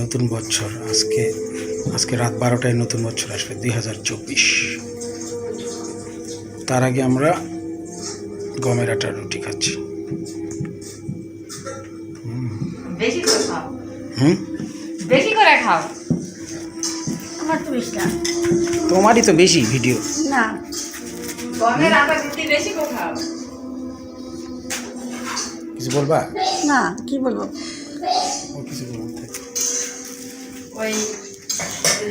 নতুন বছর আজকে রাত 12টায় নতুন বছর আসবে 2024। তার আগে আমরা গমের আটার রুটি খাচ্ছি। বেশি করে খাও। বেশি করে খাও। আমার তো বেশি না। তোমারই তো বেশি ভিডিও। না, গমের আটা রুটি বেশি করে খাও। কিছু বলবা? না, কি বলবো? ও কিছু বলবো। ওই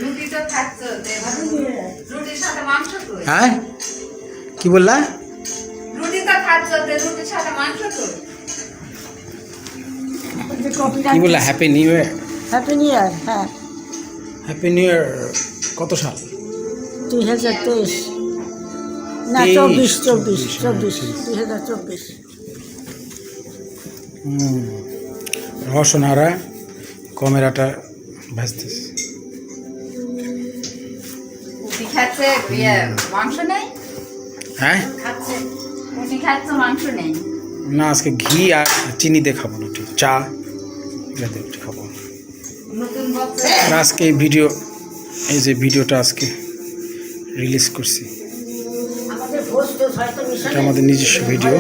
রুটি তো খাচ্ছ, রুটির সাথে মাংস তো। হ্যাঁ, কি বললা? রুটি তো খাচ্ছ, রুটির সাথে মাংস তো। কি বললা? Happy new year. Happy new year. হ্যাঁ, হ্যাপি নিউ ইয়ার। কত সাল? 2023 না, 24 2024। রসনারা গমের আটা ভাজতেছে। রুটি খাচ্ছে, মাংস নেই। হ্যাঁ, খাচ্ছে রুটি খাচ্ছে, মাংস নেই। না আজকে ঘি আর চিনি দিয়ে খাবো রুটি, চা এগুলো রুটি খাবো। নতুন বছর আর আজকে এই যে ভিডিওটা আজকে রিলিজ করছি, আমাদের ভোজ তো হয়তো মিশন এটা আমাদের নিজস্ব ভিডিও,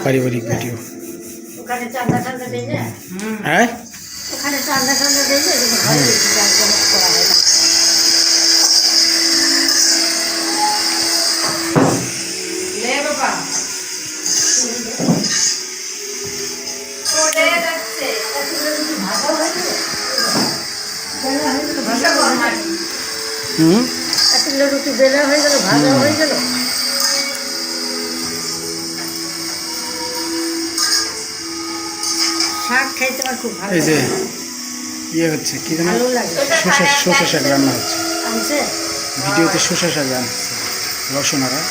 পারিবারিক ভিডিও। ওখানে ঠান্ডা দেয় না। হ্যাঁ, ওখানে ঠান্ডা দেয় না, এজন্য ঘরে বেশি জাঁকজমক করা হয় না। লে বাবা ওরে যাচ্ছে ভাজা হয়ে গেল, ভাষা বল মারি। এতগুলো রুটি বেলা হয়ে গেল, ভাজা হয়ে গেল। শাক খাইতে আমার খুব ভালো এই যে লাগে। হচ্ছে কি জানো, ভালো লাগে। শসা শাক রান্না হচ্ছে আনছে ভিডিওতে। শসা শাক রান্না হচ্ছে রসনারা।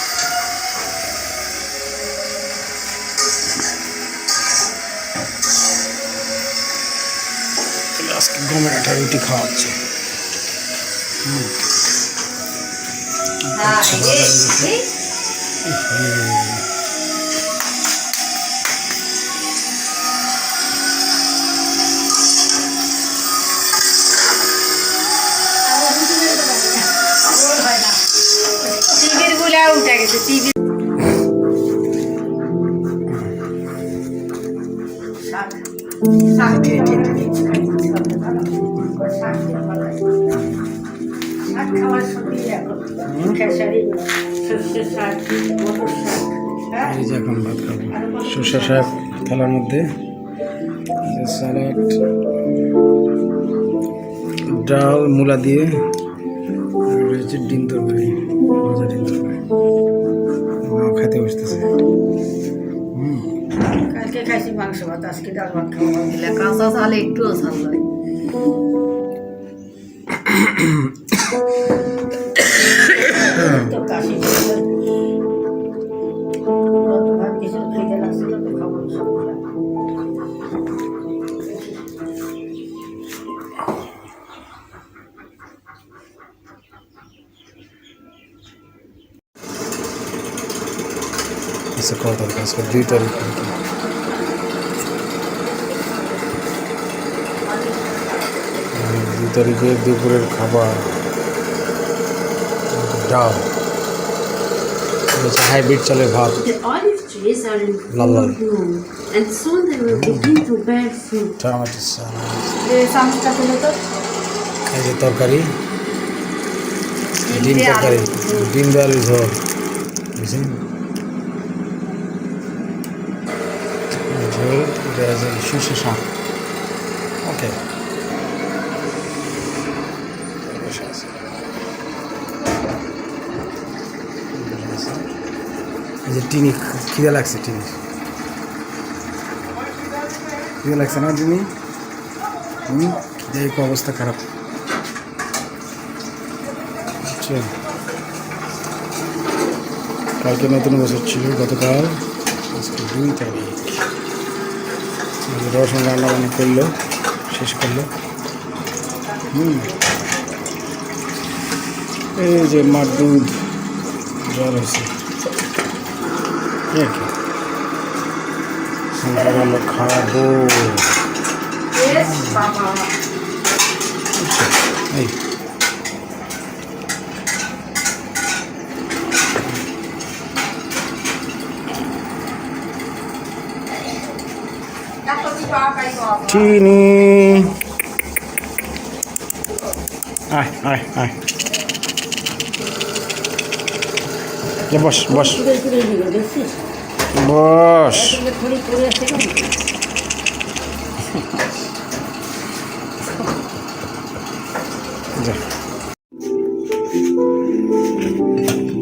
আজকে গমের আটা রুটি খাওয়া হচ্ছে। হ্যাঁ এই টিভির গুলা উঠে গেছে। টিভি শাক খাওয়ার সঙ্গে এখন খেসারি, সর্ষে শাক, মটর শাক। হ্যাঁ, এই যে এখন ভাত খাবো। শসা শাক থালার মধ্যে, স্যালাড, ডাল, মূলা দিয়ে, আর রয়েছে ডিম তরকারি, ভাজা ডিম তরকারি। খেতে বসতেছে। কালকে খাইছি মাংস ভাত, আজকে ডাল ভাত খাওয়া। দিলে কাঁচা ঝাল একটুও ঝাল নয়। তো কাশি ভাত কিছু খেতে লাগছিল তো খাবো সবগুলা। আচ্ছা, কত তারিখ? আজকে 2 তারিখ। 2 তারিখে দুপুরের খাবার ডাল, হাইব্রিড চালের ভাত, The olive trees are in Lal, lal. full bloom, and soon they will begin to bear fruit. Tomato salad, চামচটা পেলে তো এই যে তরকারি, ডিম তরকারি, ডিম দিয়ে আলু ঝোল, বুঝছেন? ঝোল, সর্ষে শাক। ওকে, এই যে টিনি খিদে লাগছে, টিনি খিদে লাগছে না টিনি? খিদে অবস্থা খারাপ। বুঝছেন, কালকে নতুন বছর ছিল, গতকাল, আজকে 2 তারিখ। রসুন রান্না বান্না করলো, শেষ করলো। এই যে মার দুধ জ্বর হয়েছে, সন্ধ্যাবেলা খাবো। বাবা উঠছে এই দেখো কি তরকারি বাবা চিনি আয় আয় আয় যা বস বস তুলে তুলে দিল দেখছিস বস থরি করে আছে যা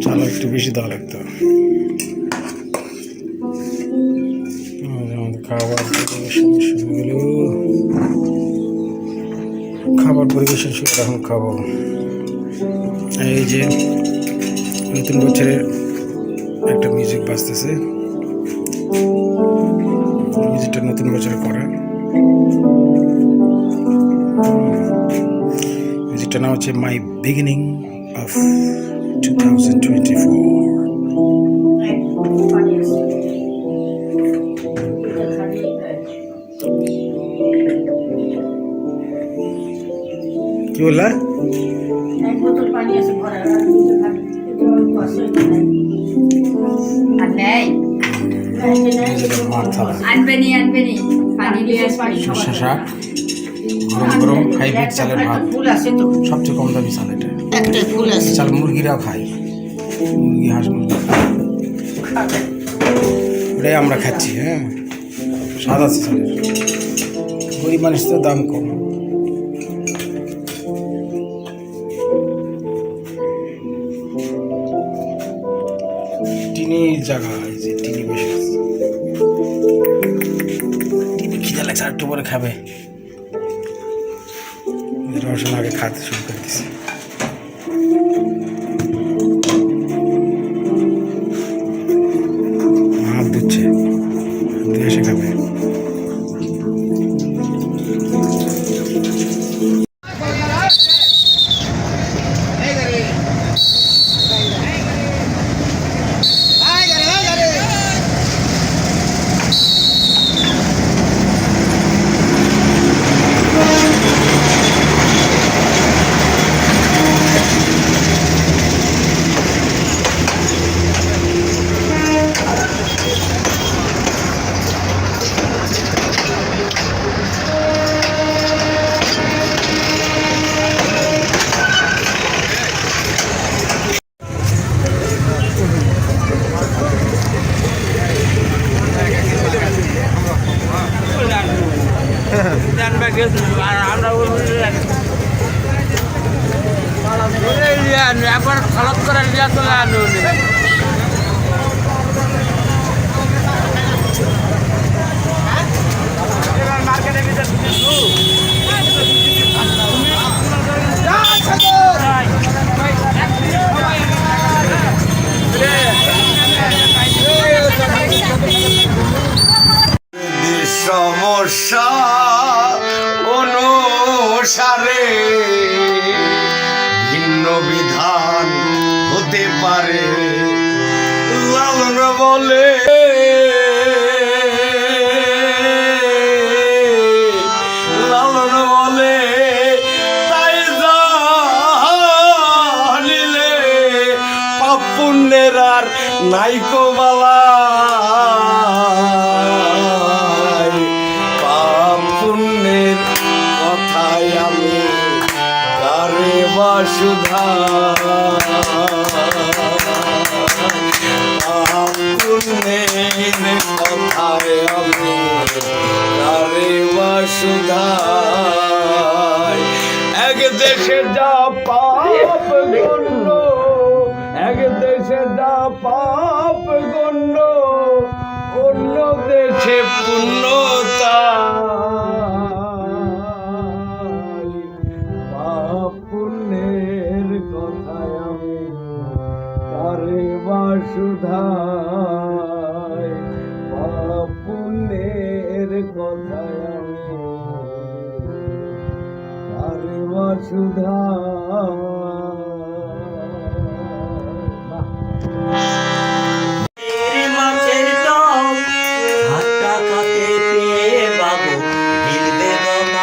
চাল একটু বেশি দেওয়া লাগতো আমাদের খাবার পরিবেশন শুরু হলো খাবার পরিবেশন শুরু এখন খাবো এই যে নতুন বছরের একটা মিউজিক বাজতেছে মিউজিকটা নতুন বছরে করা মিউজিকটার নাম হচ্ছে মাই বিগিনিং অফ 2024 কি বললা এক বোতল পানি আছে ভরা আর দুটো খালি একটু আছে আর নেই মাথা আনবে নি পানি দিয়ে আসবে সর্ষে শাক গরম গরম হাইব্রিড চালের ভাত ফুল আছে তো সবচেয়ে কম দামি চাল এটা একটা ফুল আছে চাল মুরগিরাও খায় মুরগি হাঁস মুরগি খাবে ওটাই আমরা খাচ্ছি হ্যাঁ স্বাদ আছে চালের গরিব মানুষ তো দাম কম টিনির জায়গা এই যে টিনি বসে আছে টিনি খিদে লাগছে আর একটু পরে খাবে রসুন আগে খাতে শুরু করে দিছে হাত ধুচ্ছে ধুয়ে এসে খাবে একবার খালাত করে লিয়া চলে আনো মার্কেটে সমস্যা অনুসারে ভিন্ন বিধান হতে পারে লালন বলে লালন বলে তাই জানিলে পাপ পুণ্যের আর নাইকো বালা সুধা পুণ্যের কথায় আমি তারে সুধা এক দেশে যা পাপ গণ্য এক দেশে যা পাপ গণ্য অন্য দেশে পুণ্যতা সুধায় পুণ্যের কথায় আমি আরে সুধা মাছের টক হাতটা কাতে পেয়ে বাবু গিলবে গো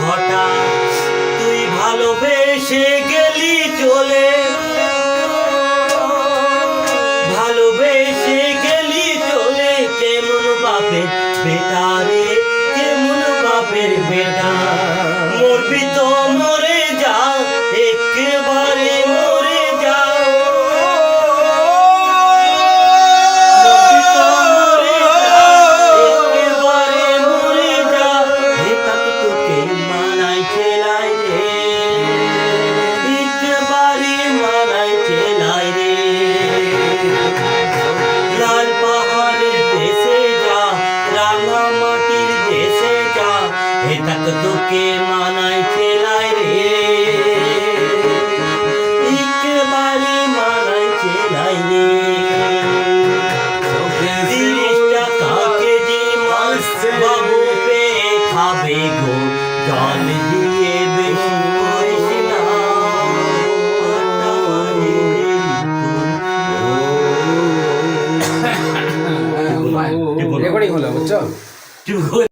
হঠাৎ তুই ভালোবেসে গেলি চলে, ভালোবেসে গেলি চলে। কেমন বাপের বেটা রে, কেমন বাপের বেটা। মরবি তো মরে যা, একেবারে মরে যা। মরবি তো মরে যা, একেবারে মরে যা। এটা তো তোকে মানাই ছেলাই রে, একেবারে মানাই ছেলাই রে। লাল পাহাড়ের দেশে যা, রাঙা মাটির দেশে যা। এটা তো তোকে মানাই ছেলাই রে, একেবারে মানাই ছেলাই রে। 30 টাকা কেজি মাছ বাবু পেয়ে খাবে গো, জল দিয়ে বেশি করিস না। আটা মারে রেকর্ডিং হলো বুঝছো? তুই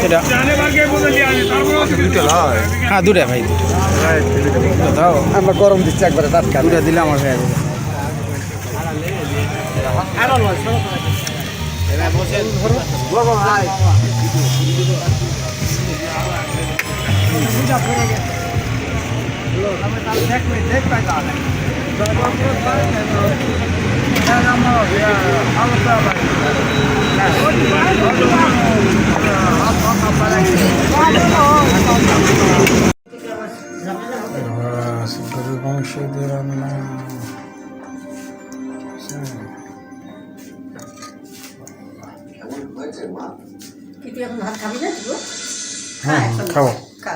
এটা হ্যাঁ দুটা ভাই দুটা দাও আমরা গরম দিচ্ছি একবারে টাটকা দুটা দিলে আমার হয়ে যাবে গরুর মাংস দিয়ে রান্না কি তুই এখন ভাত খাবি না তুই? হ্যাঁ খাবো খা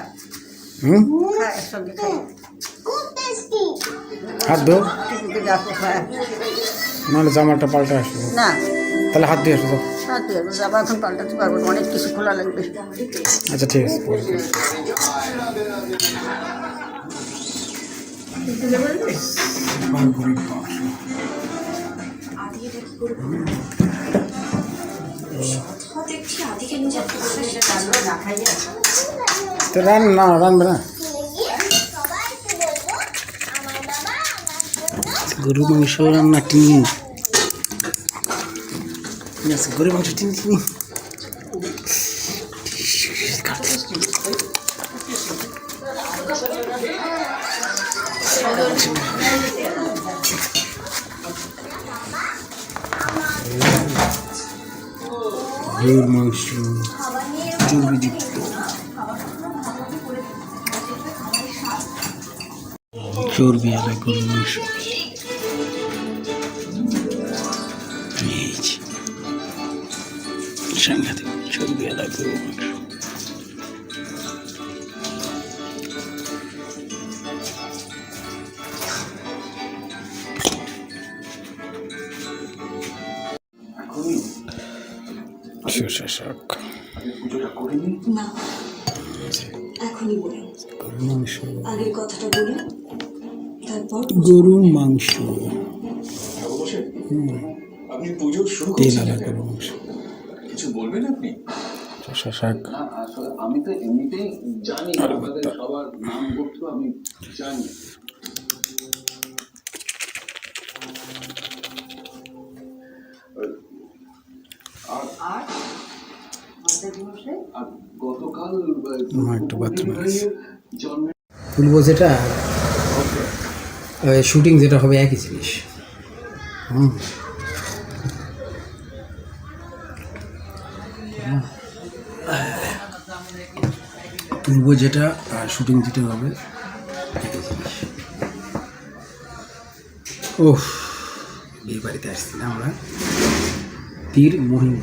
হুম খা একসঙ্গে খাই হাত ধো টিপুকে ডাকো খায় নাহলে জামাটা পাল্টে আসবো না তাহলে হাত দিয়ে আসবো তো হ্যাঁ তুই একবার যাবা এখন পাল্টাতে পারবো না, অনেক কিছু খোলা লাগবে। আচ্ছা ঠিক আছে পরে করবো। গরুর মাংস তো রানবে না গরু মাংস রান্না টিনি গরু মাংস টিনি টিনি গরুর মাংস চর্বিযুক্ত চর্বি আলা গরুর মাংস সাংঘাতিক চর্বি আলা গরুর মাংস সরষে শাক না এখনই বলি গরুর মাংস আগের কথাটা বলি তারপর গরুর মাংস আপনি পুজো শুরু তেল করছেন আলা গরুর মাংস কিছু বলবেন আপনি? সরষে শাক না আসলে আমি তো এমনিতেই জানি আপনাদের সবার নাম গোত্র আমি জানি। আর গতকাল একটু বাথরুমে জন্মে খুলবো যেটা শুটিং যেটা হবে একই জিনিস তুলবো যেটা আর শুটিং যেটা হবে একই জিনিস ওহ বিয়ে বাড়িতে আসছি না আমরা তীর মোহিনী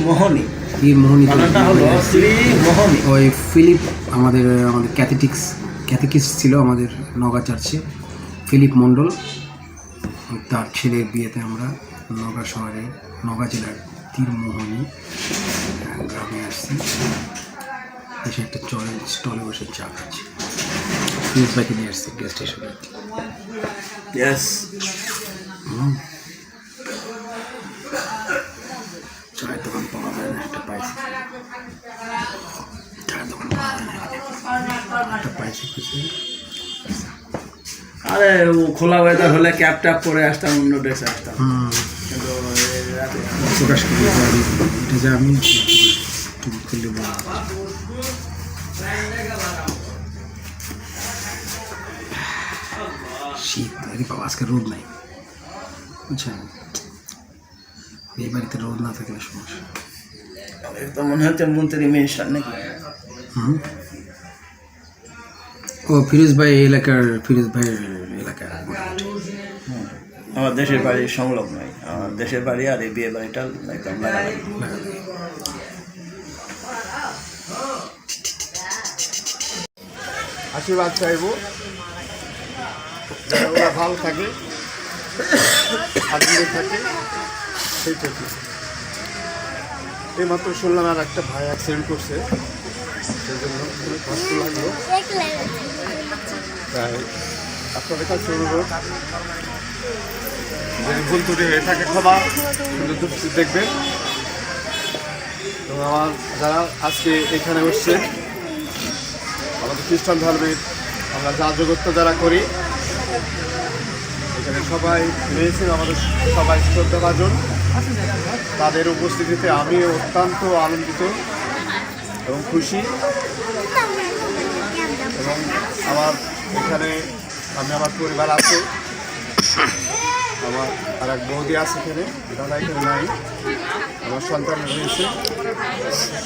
মোহনী তীর মোহিনী মোহনী ওই ফিলিপ আমাদের ক্যাথেটিক্স ছিল আমাদের নগা চার্চে ফিলিপ মণ্ডল তার ছেলের বিয়েতে আমরা নগা শহরে নগা জেলার তীরমোহনী গ্রামে আসছি এসে একটা স্টলে বসে চা খাচ্ছি ফিলিপ বাইকে নিয়ে আসছি গ্যাস স্টেশনে ইয়েস চায়ের দোকান পাওয়া যায় না একটা পাইছি চায়ের দোকান পাওয়া যায় না একটা পাইছি খুঁজে আরে ও খোলা ওয়েদার হলে ক্যাপ ট্যাপ পরে আসতাম অন্য ড্রেসে আসতাম কিন্তু প্রকাশ করি এটা যে আমি করলে শীত আরে বাবা আজকে রোদ নাই বুঝছেন এই বাড়িতে রোদ না থাকলে সমস্যা তো মনে হচ্ছে মন্ত্রী মিনিস্টার নাকি ও ফিরোজ ভাই ফিরোজ ভাইয়ের এলাকার আমার দেশের বাড়ি সংলগ্ন নয় আমার দেশের বাড়ি আর এই বিয়ে বাড়িটা একদম লাগালাগি আশীর্বাদ চাইবো যেন ওরা ভালো থাকে আনন্দে থাকে সেই থেকে এইমাত্র শুনলাম আর একটা ভাই অ্যাক্সিডেন্ট করছে সেই জন্য খুবই কষ্ট লাগলো তাই আপনাদের কাছে অনুরোধ যদি ভুল ত্রুটি হয়ে থাকে ক্ষমা সুন্দর দৃষ্টি দেখবেন তো আমার যারা আজকে এখানে বসছে আমাদের খ্রিস্টান ধর্মের আমরা যাজকত্ব যারা করি এখানে সবাই রয়েছে, আমাদের সবাই শ্রদ্ধাভাজন। তাদের উপস্থিতিতে আমি অত্যন্ত আনন্দিত এবং খুশি। এবং আমার এখানে আমার পরিবার আছে, আমার আর এক বৌদি আছে এখানে, দাদা এখানে নাই, আমার সন্তান রয়েছে।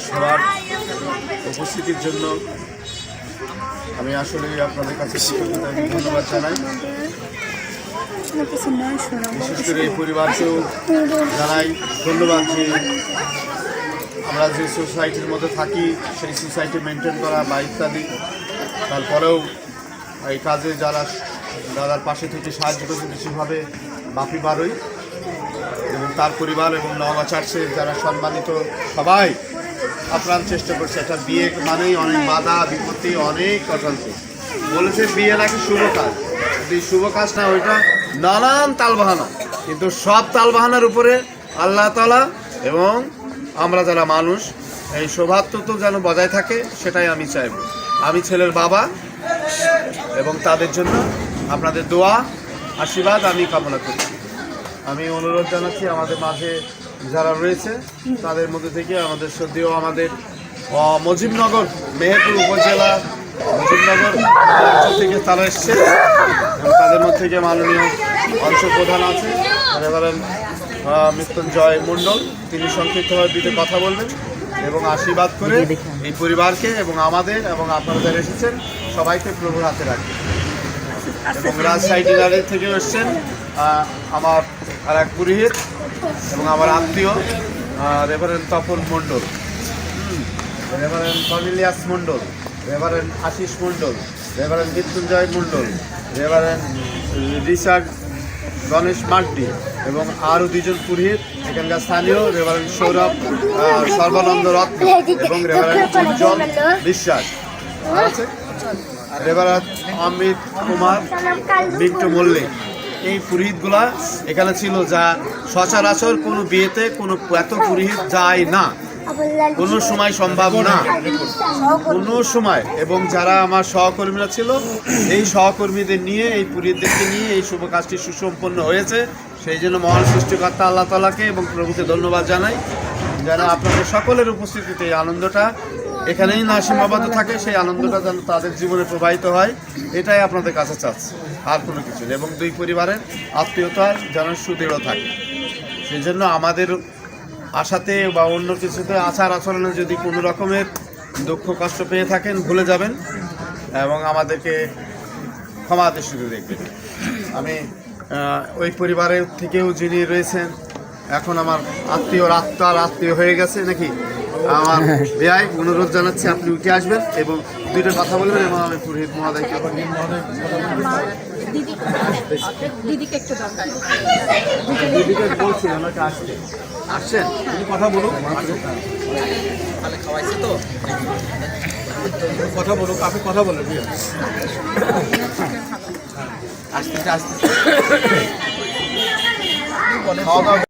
সবার উপস্থিতির জন্য আমি আসলে আপনাদের কাছে কৃতজ্ঞতা ধন্যবাদ জানাই। বিশেষ করে এই পরিবারকেও জানাই ধন্যবাদ যে আমরা যে সোসাইটির মধ্যে থাকি সেই সোসাইটি মেনটেন করা বা ইত্যাদি, তারপরেও এই কাজে যারা দাদার পাশে থেকে সাহায্য করছে বিশেষভাবে বাপি বারই এবং তার পরিবার এবং নওগাঁ চার্চের যারা সম্মানিত সবাই আপ্রাণ চেষ্টা করছে। একটা বিয়ে মানেই অনেক বাধা বিপত্তি, অনেক অশান্তি। বলেছে বিয়ে নাকি শুভ কাজ, যদি শুভ কাজ না ওইটা নানান তালবাহানা, কিন্তু সব তালবাহানার উপরে আল্লাহ তাআলা এবং আমরা যারা মানুষ এই সৌভাতৃত্ব যেন বজায় থাকে সেটাই আমি চাইব। আমি ছেলের বাবা এবং তাদের জন্য আপনাদের দোয়া আশীর্বাদ আমি কামনা করি। আমি অনুরোধ জানাচ্ছি আমাদের মাঝে যারা রয়েছে তাদের মধ্যে থেকে আমাদের সদ্যও আমাদের মুজিবনগর মেহেরপুর উপজেলা মুজিবনগর অঞ্চল থেকে তারা এসছে এবং তাদের মধ্যে থেকে মাননীয় অঞ্চল প্রধান আছে রেভারেন্ড মৃত্যুঞ্জয় মণ্ডল, তিনি সংক্ষিপ্তভাবে দুটো কথা বলবেন এবং আশীর্বাদ করে এই পরিবারকে এবং আমাদের এবং আপনারা যারা এসেছেন সবাইকে প্রভুর হাতে রাখবেন। এবং রাজশাহী ডিলারের থেকে এসছেন আমার আর এক পুরোহিত এবং আমার আত্মীয় রেভারেন্ড তপন মণ্ডল, রেভারেন্ড কর্নেলিয়াস মণ্ডল, রেভারেন্ড আশিস মণ্ডল, রেভারেন্ড মৃত্যুঞ্জয় মণ্ডল, রেভারেন্ড রিচার্ড গণেশ মার্ডি এবং আরও দুজন পুরোহিত এখানকার স্থানীয় রেভারেন্ড সৌরভ সর্বানন্দ রত্ন এবং রেভারেন্ড উজ্জ্বল বিশ্বাস আছে, রেভারেন্ড অমিত কুমার মিন্টু মল্লিক। এই পুরোহিতগুলা এখানে ছিল, যা সচরাচর কোনো বিয়েতে কোনো এত পুরোহিত যায় না, কোনো সময় সম্ভব না, কোনো সময়। এবং যারা আমার সহকর্মীরা ছিল এই সহকর্মীদের নিয়ে এই পুরোহিতদেরকে নিয়ে এই শুভ কাজটি সুসম্পন্ন হয়েছে। সেই জন্য মহান সৃষ্টিকর্তা আল্লাহ তাআলাকে এবং প্রভুকে ধন্যবাদ জানাই, যেন আপনাদের সকলের উপস্থিতিতে এই আনন্দটা এখানেই না সীমাবদ্ধ থাকে, সেই আনন্দটা যেন তাদের জীবনে প্রবাহিত হয়, এটাই আপনাদের কাছে চাচ্ছি, আর কোনো কিছু নেই। এবং দুই পরিবারের আত্মীয়তা যেন সুদৃঢ় থাকে, সেই জন্য আমাদের আশাতে বা অন্য কিছুতে আচার আচরণে যদি কোনো রকমের দুঃখ কষ্ট পেয়ে থাকেন ভুলে যাবেন এবং আমাদেরকে ক্ষমা দৃষ্টিতে দেখবেন। আমি ওই পরিবারের থেকেও যিনি রয়েছেন এখন আমার আত্মীয় হয়ে গেছে নাকি, আমার বেয়াই অনুরোধ জানাচ্ছি আপনি উঠে আসবেন এবং দুইটা কথা বলবেন এবং আমি পুরোহিত মহোদয়কে দিদিকে বলছি আমাকে আসছেন কথা বলুন, খাওয়াইছে তো কথা বলুক, আপনি কথা বলেন আসতে আসতে খাওয়া দাওয়া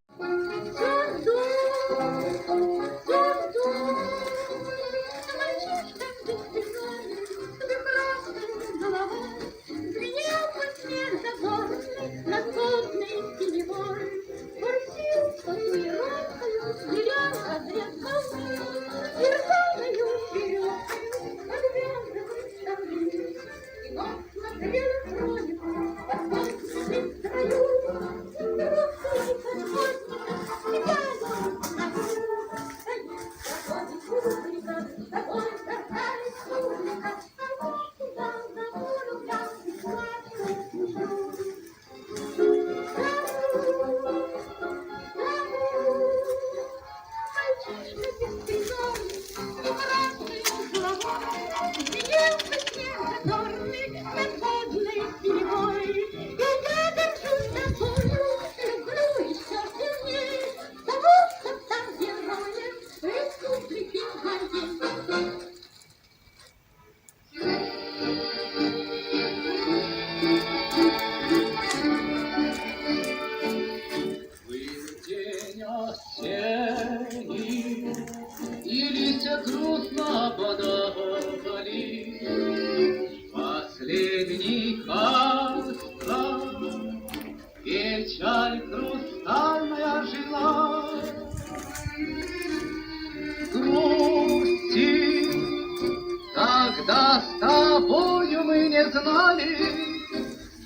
знали,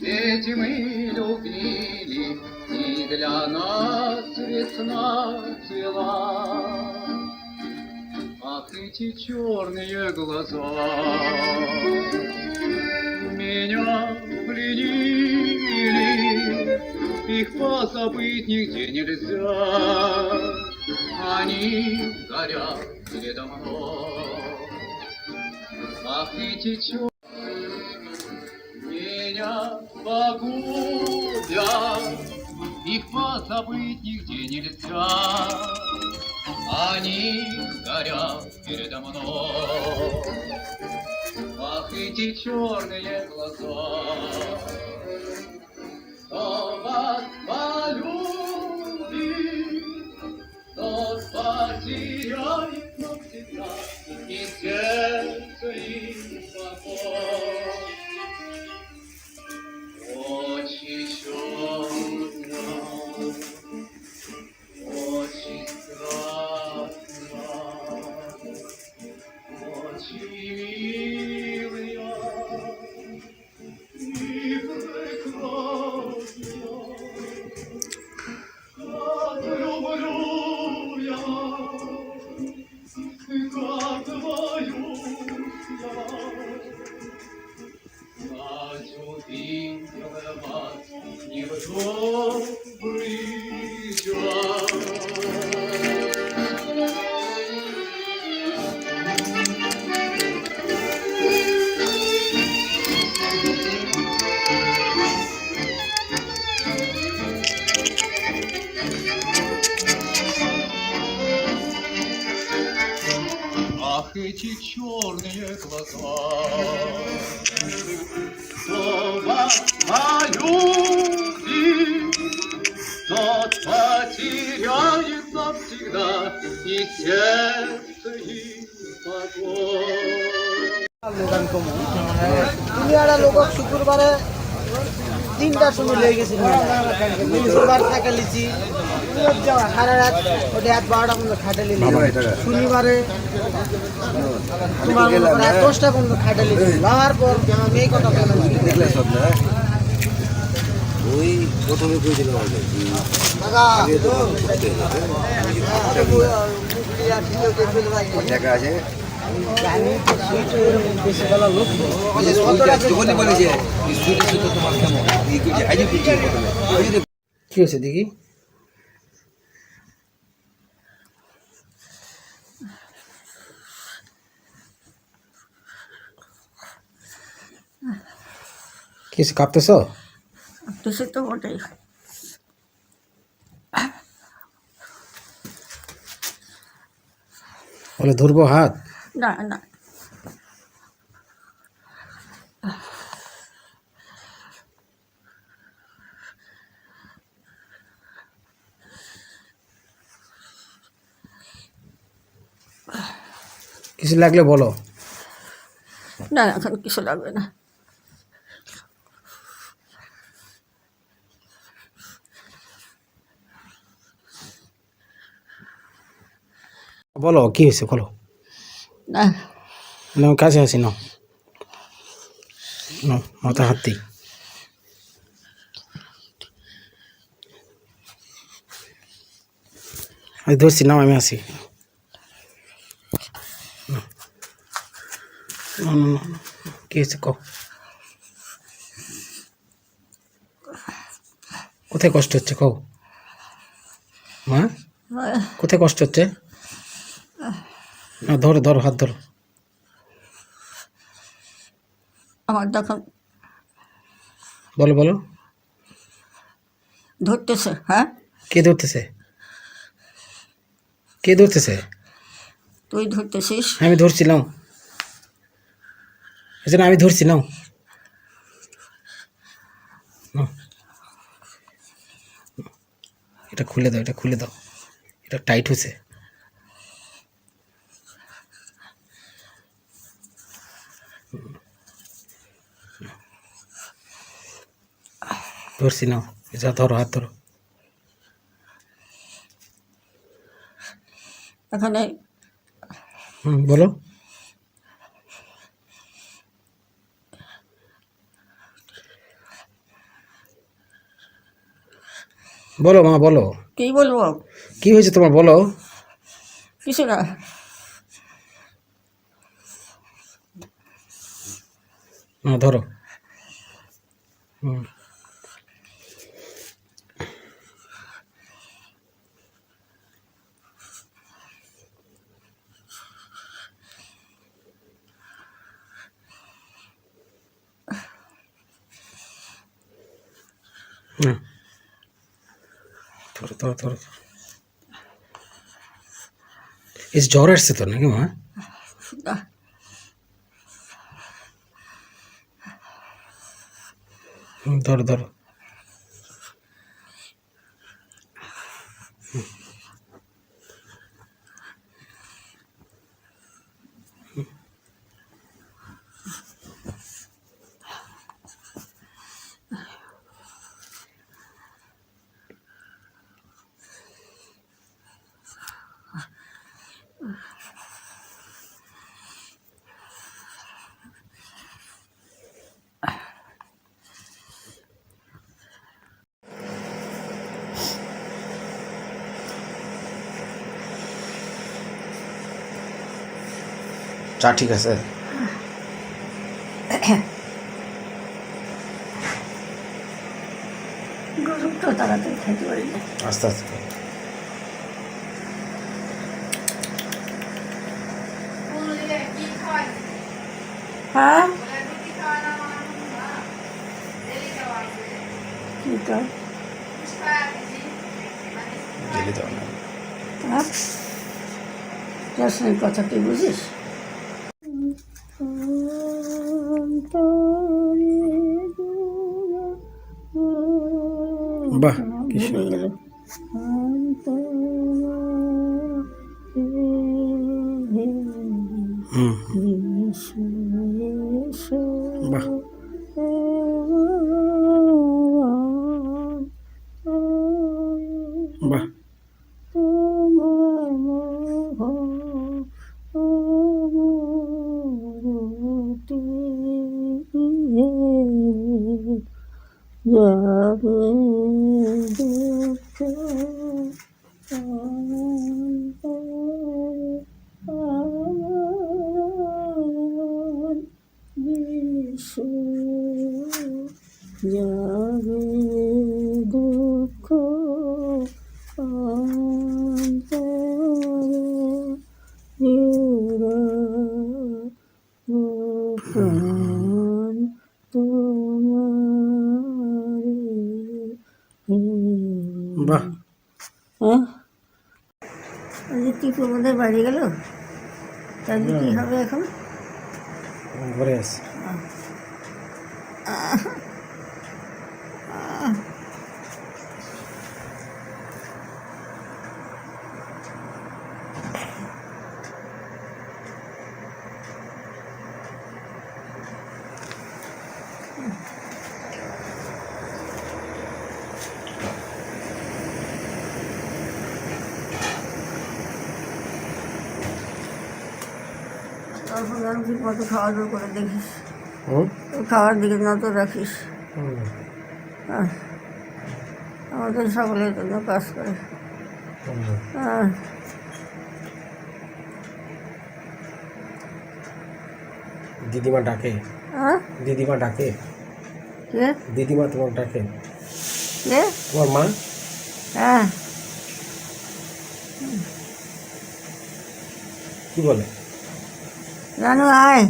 ведь мы любили, и для нас весна цвела. Ах, эти черные глаза меня пленили, их позабыть нигде нельзя. Они горят передо мной. Ах, эти черные меня погубят, их позабыть нигде нельзя. Они горят передо мной. Ах, эти черные глаза. Кто вас полюбит, тот потеряет навсегда и сердце, и покой. Очи черные, очень страстно, очень милые и прекрасные. Как люблю я, как боюсь я. Знать увидел вас не в добрый час. Ах, эти черные глаза. Кто вас полюбит, тот потеряет навсегда и сердце, и покой. তুমি একটা লোক শুক্রবারে 3টার সময় লেগে গেছিল শুক্রবার থাকে লিচি সারা রাত ওটা 11টা পর্যন্ত খাটালি শনিবারে তোমার রাত 10টা পর্যন্ত খাটালি লাগার পর মেয়ে কথা দেখলে সব ওই প্রথমে কইছিল দেখা আছে কি হয়েছে দেখি কি কাঁপতেছ? কাঁপতেছে তো ওটাই বলে ধরবো হাত? না না কিছু লাগলে বলো। না এখন কিছু লাগবে না। বলো কি হয়েছে বলো। না না কাছে আসি না মাথা হাত দিই। আমি ধরছি নাও আমি আসি। কি হয়েছে কো কোথায় কষ্ট হচ্ছে কও মা কোথায় কষ্ট হচ্ছে? না ধরো ধরো হাত ধরো। আমার যখন বলো বলো ধরতেছে। হ্যাঁ কে ধরতেছে? কে ধরতেছে? তুই ধরতেছিস? আমি ধরছিলাম এজন্য আমি ধরছিলাম। এটা খুলে দাও এটা খুলে দাও এটা টাইট হয়েছে। ধরছি নাও যা ধরো হাত ধরো। এখানে বলো বলো মা বলো, কি বলবো? কি হয়েছে তোমার বলো। কিছু না। ধরো। হুম। ধরো ধরো ধরো। এই জ্বর আসছে তো নাকি মা? ধরো ধরো। চা ঠিক আছে? গরম তো তাড়াতাড়ি খাইতে পারি না। আস্তে আস্তে। কি খাওয়াই? হ্যাঁ রুটি খাওয়া না ডেলি খাওয়া কি কর? জেলি দাও না। হ্যাঁ রসনের কথা তুই বুঝিস? বাহ কি ভুলে গেল। হুম বাহ বাহ। যাবে দুঃখ বাহ। হ্যাঁ টিপু বোধহয় বাড়ি গেল, তাহলে কি হবে এখন? ঘরে আছে। তারপর আমি ঠিক মতো খাওয়া দাওয়া করে দেখিস, হুম খাওয়ার দিকে নজর রাখিস। হ্যাঁ আমাদের সকলের জন্য কাজ করে। হ্যাঁ দিদিমা ডাকে। হ্যাঁ দিদিমা ডাকে। কে দিদিমা তোমার ডাকে? কে? তোমার মা? হ্যাঁ কি বলে? রানু আয়,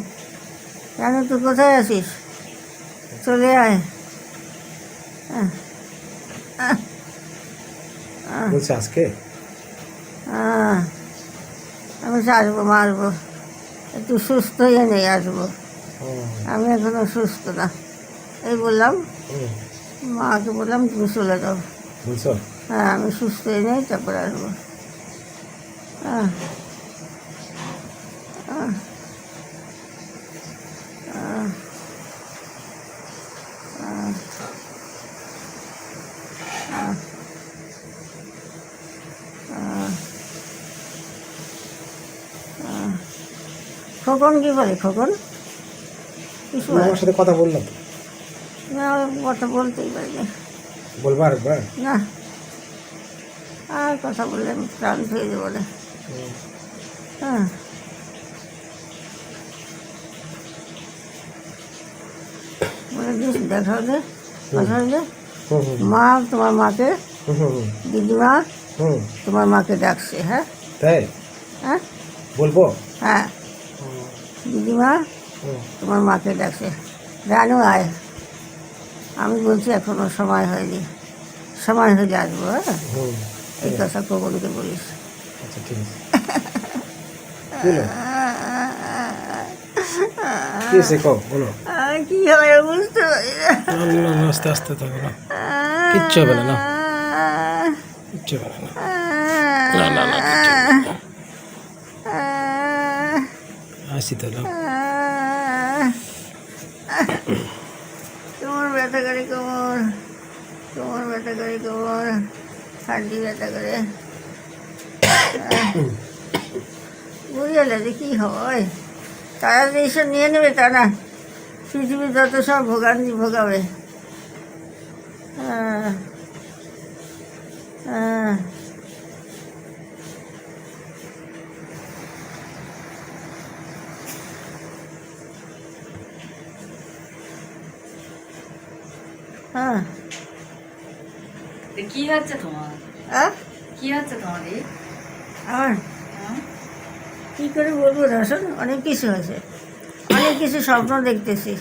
রানু তুই কোথায় আছিস? চলে আয়। বলছে আজকে? হ্যাঁ আমি আসবো মারবো, একটু সুস্থ হয়ে নেই আসবো, আমি এখনো সুস্থ না। এই বললাম মাকে, বললাম তুমি চলে যাও। বলছো? হ্যাঁ আমি সুস্থ হয়ে নেই তারপরে আসবো। হ্যাঁ হ্যাঁ খোকন কি বলে? খোকন কিছু আমার সাথে কথা বললাম। না, কথা বলতেই পারি না। বলবো আরেকবার? না আর কথা বললে আমি ক্লান্ত হয়ে যাবো না। হ্যাঁ, বলে দিস দেখা হলে কথা হলে মা তোমার মাকে, দিদিমা তোমার মাকে ডাকছে। হ্যাঁ তাই হ্যাঁ বলবো? হ্যাঁ, দিদিমা তোমার মাকে ডাকছে, রানু আয়। আমি বলছি এখনো সময় হয়নি, সময় হলে আসবো। হ্যাঁ, এই কথা কবনকে বলিস। আচ্ছা ঠিক আছে। কি আছে কও, বলো। কি হয় বুঝতে পারি না। আস্তে আস্তে থাকো না, কিচ্ছু হবে না, কিচ্ছু হবে না। আসি তো কোমর ব্যথা করে, কোমর কোমর ব্যথা করে, কোমর হাড্ডি ব্যথা করে। বুঝলে যে কী হয়, তারা যে এইসব নিয়ে নেবে তা না, পৃথিবীর যত সব ভোগান্তি ভোগাবে। হ্যাঁ হ্যাঁ, হ্যাঁ। কি হচ্ছে তোমার? কি হচ্ছে তোমাদের? আমার কী করে বলবো রসন, অনেক কিছু আছে, অনেক কিছু স্বপ্ন দেখতেছি।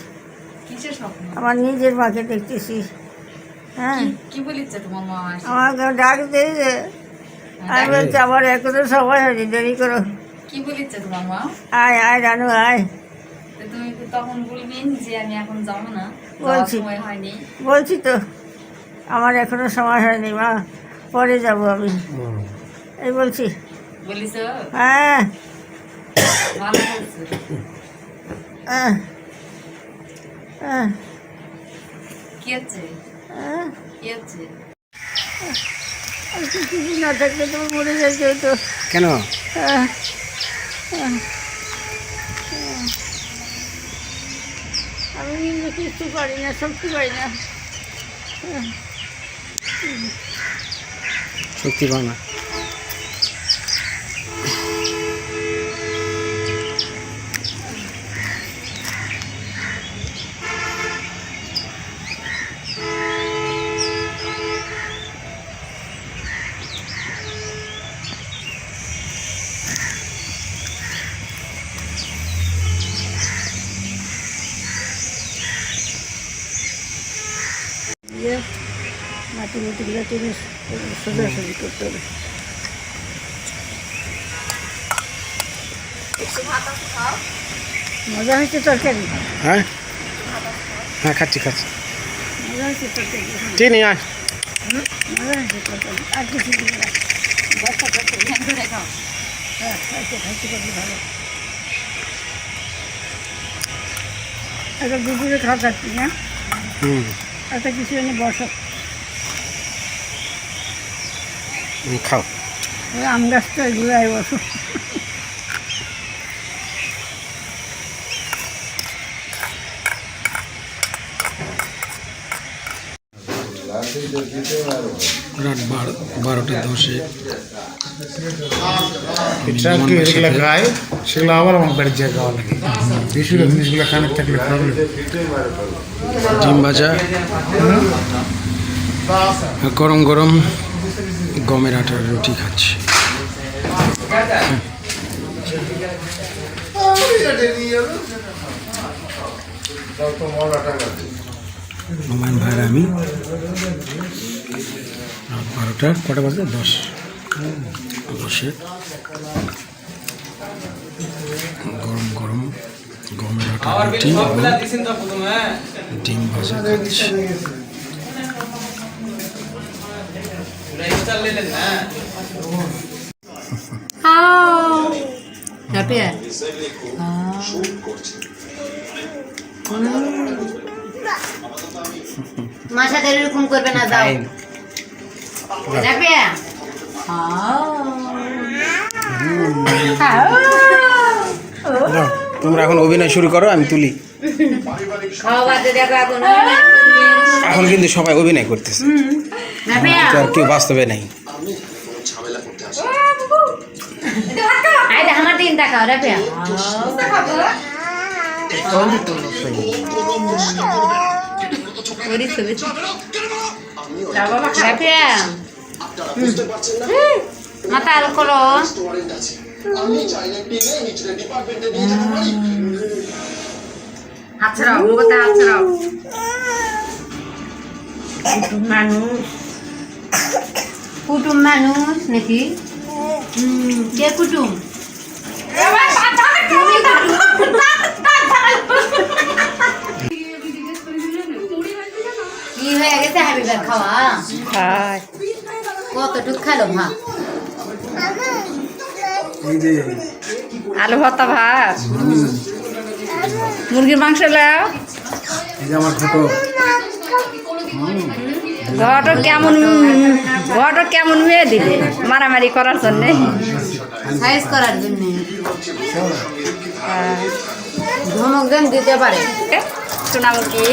কিসের স্বপ্ন? আমার নিজের মাকে দেখতেছি। হ্যাঁ, কি বলিচ্ছে তোমার মা? আমাকে ডাক দিয়ে যে আমি বলছি আমার এখনো সময় হয়নি, দেরি করো। কি বলিচ্ছে তোমার মা? আয় আয় রানু আয়। তুমি তখন বলবি যে আমি এখন যাবো না, বলছি। সময় হয়নি। বলছি তো আমার এখনো সময় হয়নি মা, পরে যাব আমি, এই বলছি। বলিস? হ্যাঁ ভালো বলছো। হ্যাঁ হ্যাঁ কি হচ্ছে? হ্যাঁ, কি হচ্ছে? কিছু না থাকলে তো মরে যাইতে হতো। কেন? হ্যাঁ, হ্যাঁ, আমি কিন্তু কিছু পারি না, শক্তি পাই না। শক্তি পাও না? মাটি মুটিগুলো টেনে সোজাসুজি করতে হবে। মজা হয়েছে তরকারি? হ্যাঁ হ্যাঁ, খাচ্ছি খাচ্ছি। মজা হয়েছে তরকারি? ঠিক নেই, আয়। মজা হয়েছে তরকারি, আর কিছু দিবে না। বর্ষা তরকারি হ্যাঁ, খাইতে খাইতে পারলে ভালো। একটা দুপুরে খাওয়া থাকছি না, একটা কিছু এনে বসো। খাও। আম গাছটা ঘুরাই বসো। রাত 12:10 যেগুলো খায় সেগুলো আবার আমার বাড়ির জায়গা খাওয়া লাগে। বেশি জিনিসগুলো খানের থাকলে প্রবলেম। ডিম ভাজা, গরম গরম গমের আটার রুটি খাচ্ছি। হুমায়ুন ভাইয়ের আমি রাত 12টা, কটা বাজে? 10 গরম গরম গমের আটার রুটি এবং ডিম ভাজা খাচ্ছি। মার সাথে এরকম করবে না, যাও। রাবিয়া, তোমরা এখন অভিনয় শুরু করো, আমি তুলি। খাওয়া বাদে দেখো এখন এখন কিন্তু সবাই অভিনয় করতেছে, আর কেউ বাস্তবে নাই। চিন্তা খাও রাফিয়া খাবো রাফিয়া মাথা আলো করো হাত ছাড়াও মুখতে হাত ছাড়াও কুটুম মানুষ নাকি কে কুটুম কি হয়ে গেছে হাবিবার খাওয়া কতটুক খালো ভাত এই যে আলু ভর্তা ভাত মুরগির মাংস লাও এই যে আমার ফটো ঘরটা কেমন হয়ে দিবে মারামারি করার জন্য সাইজ করার জন্য ধমক দেন দিতে পারে সোনামুখী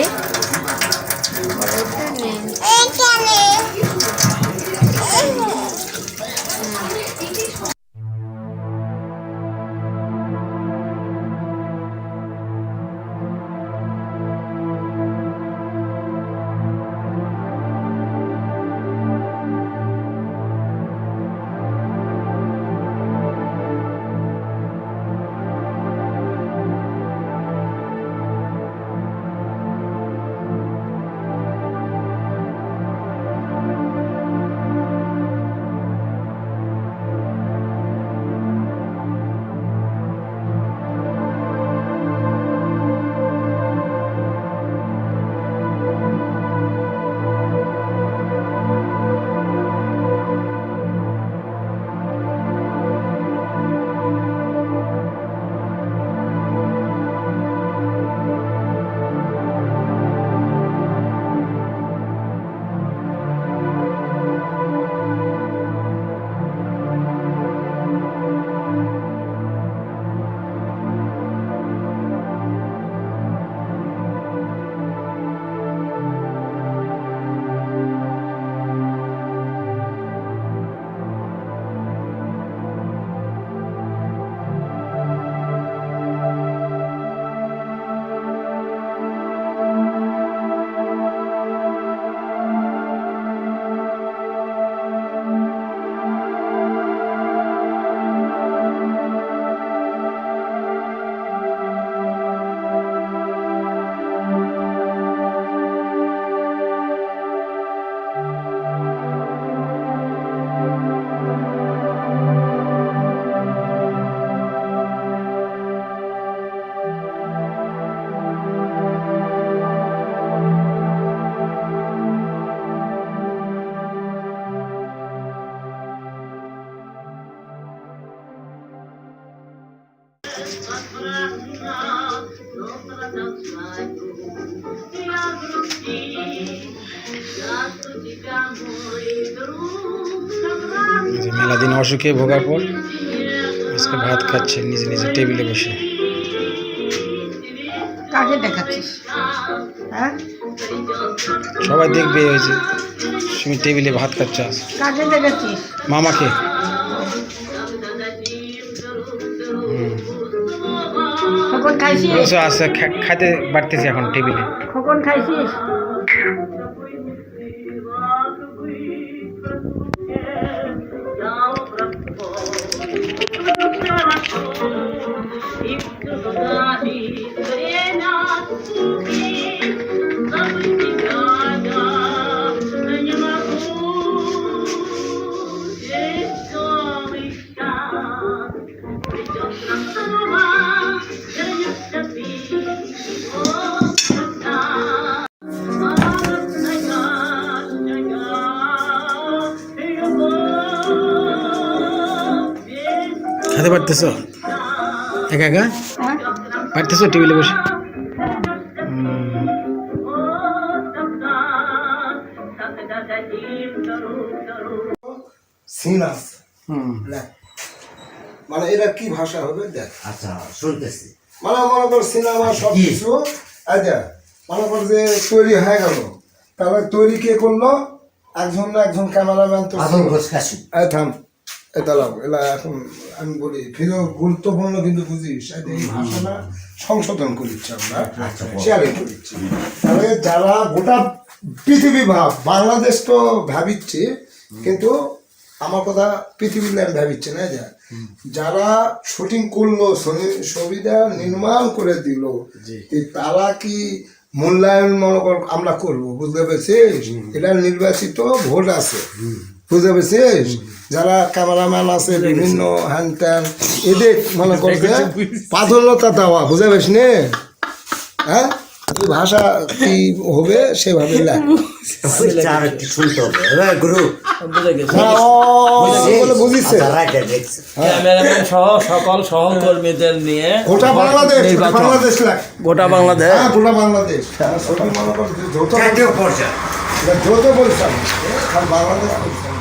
মেলা দিন অসুখে ভোগার পর আজকে ভাত খাচ্ছে নিজে নিজে টেবিলে বসে। কাকে দেখাচ্ছিস? হ্যাঁ, সবাই দেখবে ওই যে তুমি টেবিলে ভাত খাচ্ছ। কাকে দেখাচ্ছিস? মামাকে। খোকন খাইছিস? আচ্ছা খাইতে বাড়তেছি এখন টেবিলে। খোকন খাইছিস? খেতে পারতেছো একা একা? পারতেছো টেবিলে বসে? মানে এটা কি ভাষা হবে দেখ। আচ্ছা শুনতেছি। মানে মনে কর সিনেমা সব কিছু মনে কর যে তৈরি হয়ে গেল, তাহলে তৈরি কে করলো? একজন না একজন ক্যামেরাম্যান তো। থাম, দাঁড়াও এলা এখন আমি বলি ফিরো গুরুত্বপূর্ণ কিন্তু বুঝিস এই ভাষাটা সংশোধন করিচ্ছি আমরা শেয়ারিং করিচ্ছি তাহলে যারা গোটা পৃথিবী বাংলাদেশ তো ভাবিচ্ছে কিন্তু আমার কথা পৃথিবীর ল্যান্ড ভাবিচ্ছে না যারা শুটিং করলো সুবিধা নির্মাণ করে দিল তারা কি মূল্যায়ন মনে কর আমরা করবো বুঝতে পেরেছিস এটা নির্বাচিত ভোট আছে বুঝতে পেরেছিস যারা ক্যামেরাম্যান আছে বিভিন্ন হ্যান ত্যান এদের মনে করছে প্রাধান্যতা দেওয়া বুঝতে পেরেছ নে হ্যাঁ এই ভাষা কি হবে সেভাবে শুনতে হবে গুরু বুঝিছে ক্যামেরাম্যান সহ সকল সহকর্মীদের নিয়ে গোটা বাংলাদেশ বাংলাদেশ লাগ গোটা বাংলাদেশ হ্যাঁ গোটা বাংলাদেশ সবই মনে কর যৌথ পরিশ্রম বাংলাদেশ পরিশ্রম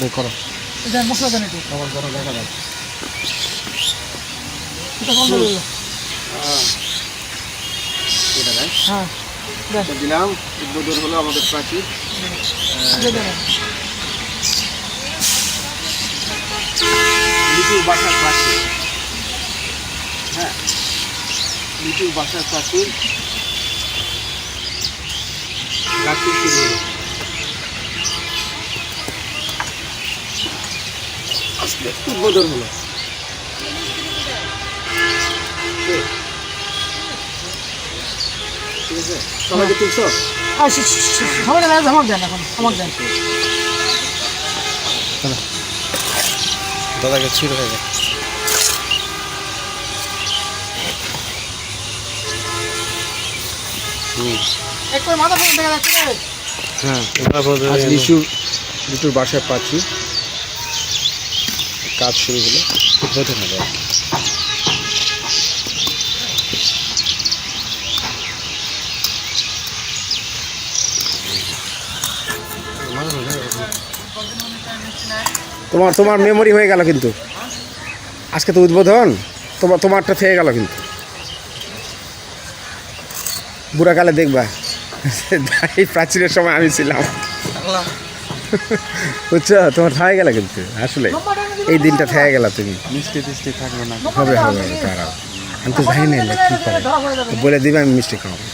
করো মশলা দেন একটু দেখা যায় দিলাম উদ্বোধন হলো আমাদের প্রাচীর লিটুর বাসার প্রাচীর হ্যাঁ লিটুর বাসার প্রাচীর গাছটি শুরু হলো আজকে উদ্বোধন হলো ঠিক আছে সবাইকে তুলছ সবাই আমাকে দেন এখন আমাকে দেন দাদাকে ছিঁড়ে হয়ে গেছে একবার মাথা ফোন দেখা যাচ্ছে হ্যাঁ লিটুর বাসায় পাচ্ছি কাজ শুরু হলো হতে হবে তোমার মেমোরি হয়ে গেল কিন্তু আজকে তো উদ্বোধন তোমারটা থেকে গেল কিন্তু বুড়াকালে দেখবা এই প্রাচীরের সময় আমি ছিলাম বুঝছো তোমার থেকে গেল কিন্তু আসলে এই দিনটা থেকে গেল তুমি মিষ্টি টিষ্টি থাকবে না হবে তারাও আমি তো জানি না কি করে বলে দিবে আমি মিষ্টি খাওয়াবো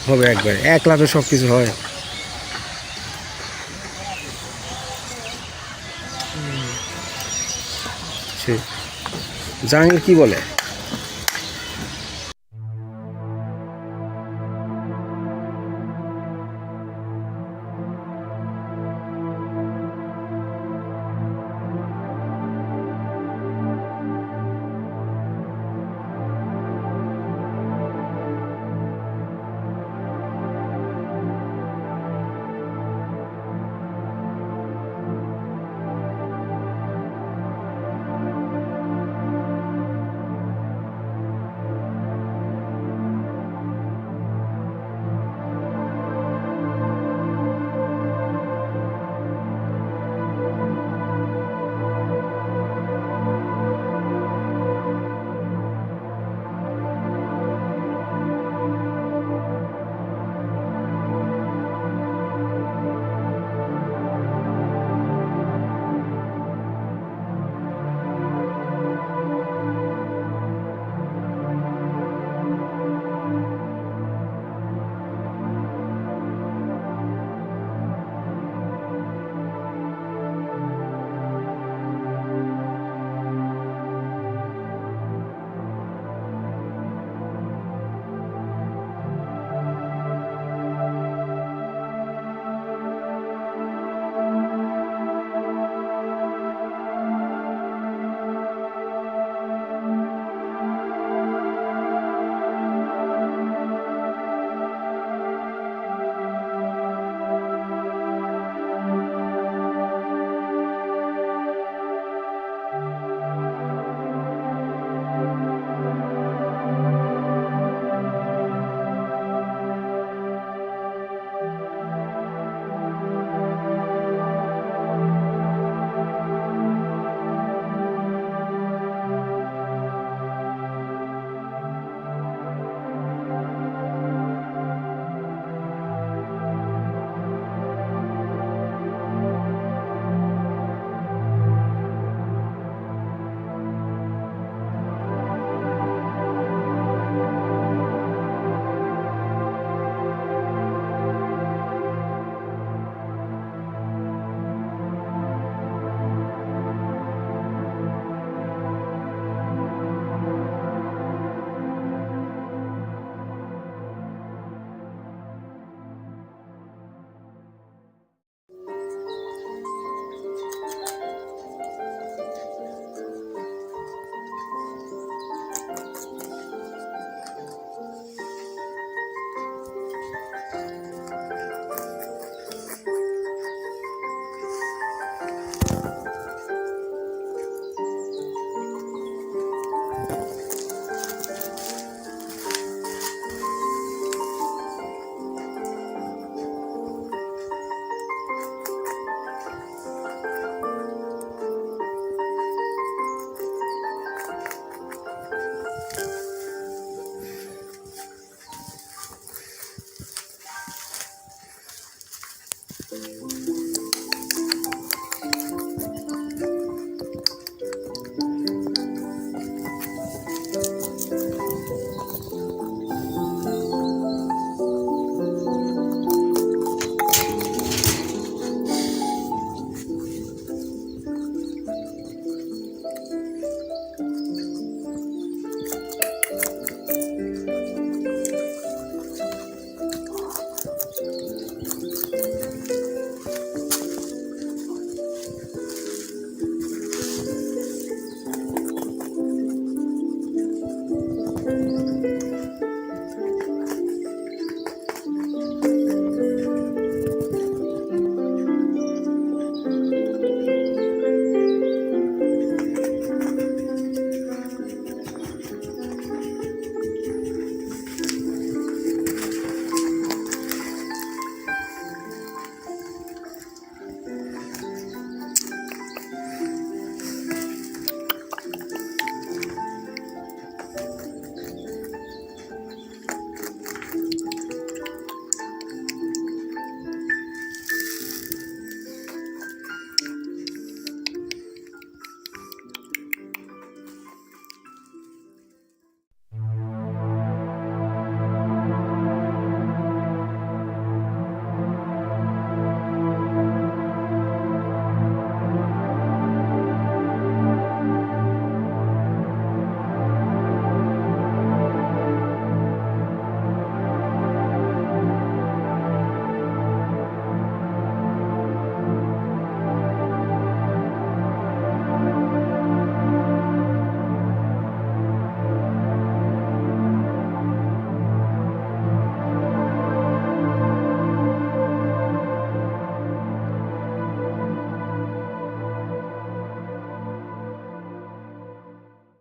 হবে একবারে এক লাফে সব কিছু হয় জাহাঙ্গীর কি বলে?